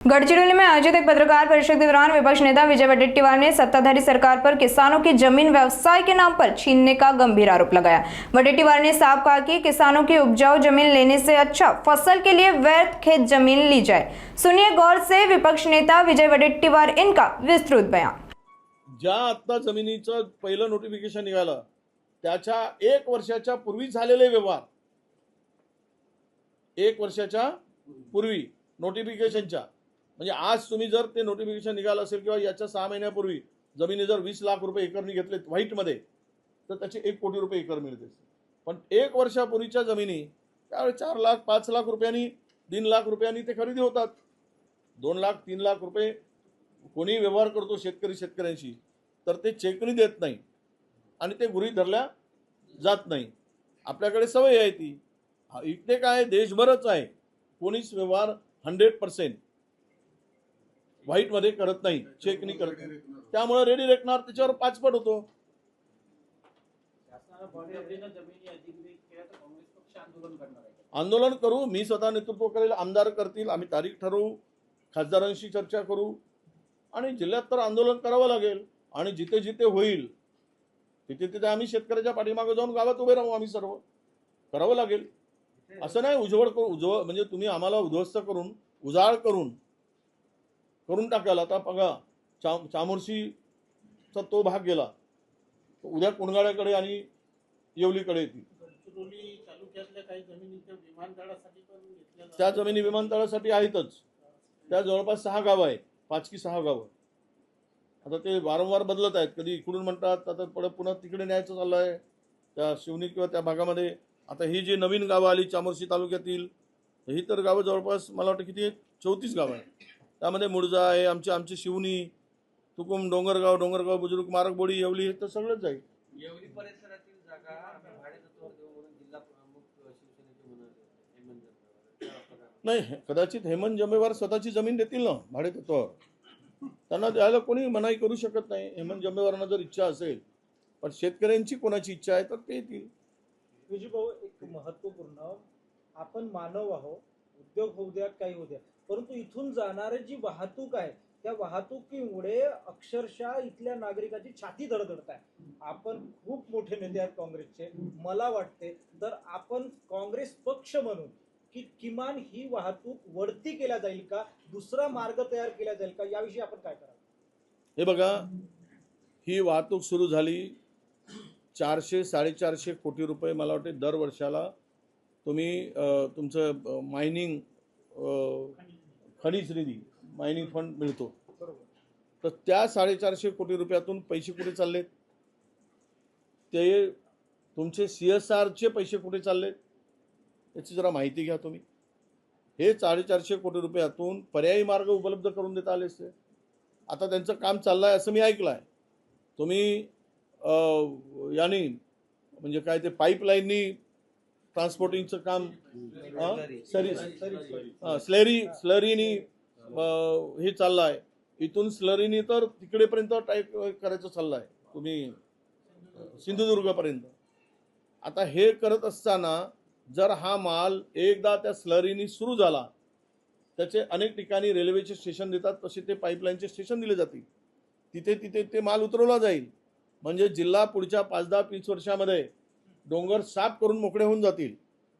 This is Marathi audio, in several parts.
गढ़चिरौली में आयोजित एक पत्रकार परिषद के दौरान विपक्ष नेता विजय वडेट्टीवार ने सत्ताधारी सरकार पर किसानों की जमीन व्यवसाय के नाम पर छीनने का गंभीर आरोप लगाया। वडेट्टीवार ने साफ कहा कि किसानों की उपजाऊ जमीन लेने से अच्छा फसल के लिए व्यर्थ खेत जमीन ली जाए। सुनिए गौर से विपक्ष नेता विजय वडेट्टीवार इनका विस्तृत बयान। ज्या आता जमिनीचं पहिलं नोटिफिकेशन निघालं त्याच्या 1 वर्षाच्या पूर्वी झालेले व्यवहार, 1 वर्षाच्या पूर्वी नोटिफिकेशनच्या, म्हणजे आज तुम्ही जर ते नोटिफिकेशन निघालं असेल किंवा याच्या 6 महिन्यापूर्वी जमिनी जर 20 लाख रुपये एकरनी घेतलेत व्हाईटमध्ये तर त्याचे 1 कोटी रुपये एकर मिळते। पण 1 वर्षापूर्वीच्या जमिनी त्यावेळी 4 लाख 5 लाख रुपयांनी 3 लाख रुपयांनी ते खरेदी होतात। 2 लाख 3 लाख रुपये कोणी व्यवहार करतो शेतकऱ्यांशी तर ते चेकनी देत नाही आणि ते गृहीत धरल्या जात नाही। आपल्याकडे सवय आहे ती, इथे काय देशभरच आहे, कोणीच व्यवहार 100% व्हाईट मध्ये करत नाही, चेकनी करत नाही। त्यामुळे रेडी रेकनर त्याच्यावर 5 पट होतो। आंदोलन करू, मी स्वतः नेतृत्व करेल, आमदार करतील, आम्ही तारीख ठरवू, खासदारांशी चर्चा करू आणि जिल्ह्यात तर आंदोलन करावं लागेल आणि जिथे जिथे होईल तिथे तिथे आम्ही शेतकऱ्याच्या पाठीमागे जाऊन गावात उभे राहू। आम्ही सर्व करावं लागेल, असं नाही उजवळ म्हणजे तुम्ही आम्हाला उद्ध्वस्त करून उजाळ करून टाकायला। आता बघा चामोर्शीचा तो भाग गेला, उद्या कुणगाड्याकडे आणि येवलीकडे येतील। त्या जमिनी विमानतळासाठी आहेतच, त्या जवळपास 6 गावं आहेत, 5 की 6 गावं। आता ते वारंवार बदलत आहेत, कधी इकडून म्हणतात आता पुन्हा तिकडे न्यायचं चाललं आहे त्या शिवनी किंवा त्या भागामध्ये। आता ही जी नवीन गावं आली चामोर्शी तालुक्यातील, ही तर गावं जवळपास मला वाटतं किती 34 गावं आहेत। त्यामध्ये मुळजा आहे, आमची शिवनी, तुकुम, डोंगरगाव बुजुर्ग, मारकबोडी, येवली, हे तर सगळंच जाईल। येवली परिसरातील जागा भाडेतत्त्वावर देऊ म्हणून जिल्हा प्रमुख शिवसेनेचे म्हणाले नाही, कदाचित हेमंत जमेवार स्वतःची जमीन देतील ना भाडेतत्त्वावर, त्यांना द्यायला कोणी मनाई करू शकत नाही। हेमंत जमेवारांना जर इच्छा असेल, पण शेतकऱ्यांची कोणाची इच्छा आहे तर ते येतील। विजय भाऊ, एक महत्वपूर्ण, आपण मानव आहोत, उद्योग होऊ द्या काही होऊ द्या, परंतु इथून जाणारी जी वाहतूक आहे त्या वाहतुकीमुळे अक्षरशः इथल्या नागरिकाची छाती धडधडत आहे। आपण खूप मोठे नेते आहेत काँग्रेसचे, मला वाटते तर आपण काँग्रेस पक्ष म्हणून की किमान ही वाहतूक वळती केल्या जाईल का, दुसरा मार्ग तयार केला जाईल का, याविषयी आपण काय कराल? हे बघा, ही वाहतूक सुरू झाली, 400-450 कोटी रुपये मला वाटते दर वर्षाला तुम्ही तुमचं मायनिंग खनिज निधी मायनिंग फंड मिळतो। तर त्या 450 कोटी रुपयातून पैसे कुठे चाललेत, ते तुमचे CSRचे पैसे कुठे चाललेत याची जरा माहिती घ्या तुम्ही। हे 450 कोटी रुपयातून पर्यायी मार्ग उपलब्ध करून देता आले असते। आता त्यांचं काम चाललं आहे असं मी ऐकलं आहे। तुम्ही यानी म्हणजे काय ते पाईपलाईननी ट्रान्सपोर्टिंगचं काम, स्लरीनी हे चाललं आहे, इथून स्लरीनी तर तिकडेपर्यंत टाईप करायचं चाललं आहे, तुम्ही सिंधुदुर्गपर्यंत। आता हे करत असताना जर हा माल एकदा त्या स्लरीनी सुरू झाला, त्याचे अनेक ठिकाणी रेल्वेचे स्टेशन देतात, तसे ते पाईपलाईनचे स्टेशन दिले जातील, तिथे ते माल उतरवला जाईल। म्हणजे जिल्हा पुढच्या 5-10-20 वर्षामध्ये डोंगर साफ करून मोकळे होऊन जातील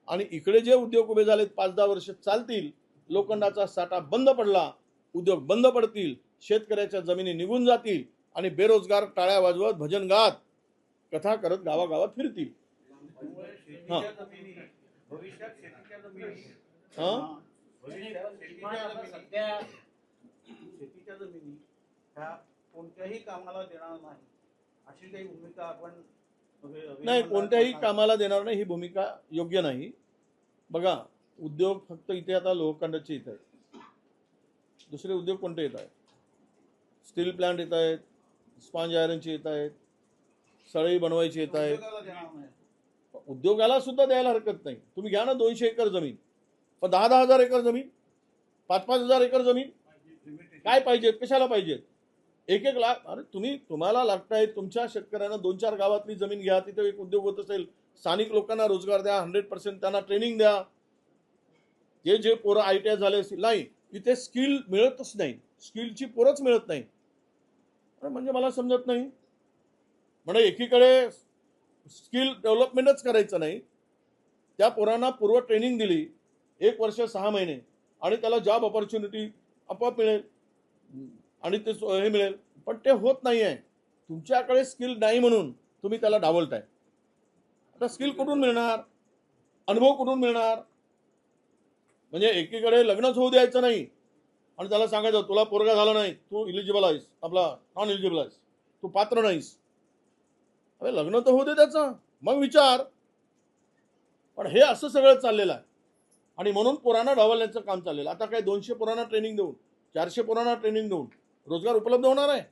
आणि इकडे जे उद्योग उभे झालेत 5-10 वर्ष चालतील। लोखंडाचा साठा बंद पडला, उद्योग बंद पडतील, शेतकऱ्याच्या जमिनी निघून जातील आणि बेरोजगार टाळ्या वाजवत भजन गात कथा करत गावागावात फिरतील। शेतीच्या जमिनी ह्या कोणत्याही कामाला देणार नाही अशी काही भूमिका आपण नाही, कोणत्याही कामाला देणार नाही ही भूमिका योग्य नाही। बघा, उद्योग फक्त इथे आता लोखंडाचे येत आहेत, दुसरे उद्योग कोणते येत आहेत? स्टील प्लांट येत आहेत, स्पॉन्ज आयरनचे येत आहेत, सळई बनवायची येत आहेत। उद्योगाला सुद्धा द्यायला हरकत नाही। तुम्ही घ्या ना 200 एकर जमीन, पण 10-10 हजार एकर जमीन, 5-5 हजार एकर जमीन काय पाहिजेत, कशाला पाहिजेत? 1-1 लाख, अरे तुम्हाला लागताय तुमच्या शेतकऱ्यांना 2-4 गावातली जमीन घ्या, तिथे एक उद्योग होत असेल, स्थानिक लोकांना रोजगार द्या, 100% त्यांना ट्रेनिंग द्या। जे पोरं ITI झाले असतील, नाही इथे स्किल मिळतच नाही, स्किलची पोरच मिळत नाही. म्हणजे मला समजत नाही, म्हणजे एकीकडे स्किल डेव्हलपमेंटच करायचं नाही, त्या पोरांना पूर्व ट्रेनिंग दिली 1 वर्ष 6 महिने आणि त्याला जॉब ऑपॉर्च्युनिटी आपोआप मिळेल आणि ते हे मिळेल, पण ते होत नाही आहे. तुमच्याकडे स्किल नाही म्हणून तुम्ही त्याला डावलताय. आता स्किल कुठून मिळणार, अनुभव कुठून मिळणार? म्हणजे एकीकडे लग्नच होऊ द्यायचं नाही आणि त्याला सांगायचं तुला पोरगा झाला नाही, तू इलिजिबल आहेस, आपला नॉन इलिजिबल आहेस, तू पात्र नाहीस. अरे लग्न तर होऊ दे त्याचं, मग विचार. पण हे असं सगळं चाललेलं आहे आणि म्हणून पोरांना डावलण्याचं काम चाललेलं. आता काय 200 पोरांना ट्रेनिंग देऊन, 400 पोरांना ट्रेनिंग देऊन रोजगार उपलब्ध होणार आहे?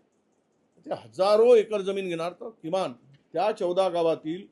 ते हजारो एकर जमीन घेणार, तर किमान त्या 14 गावातील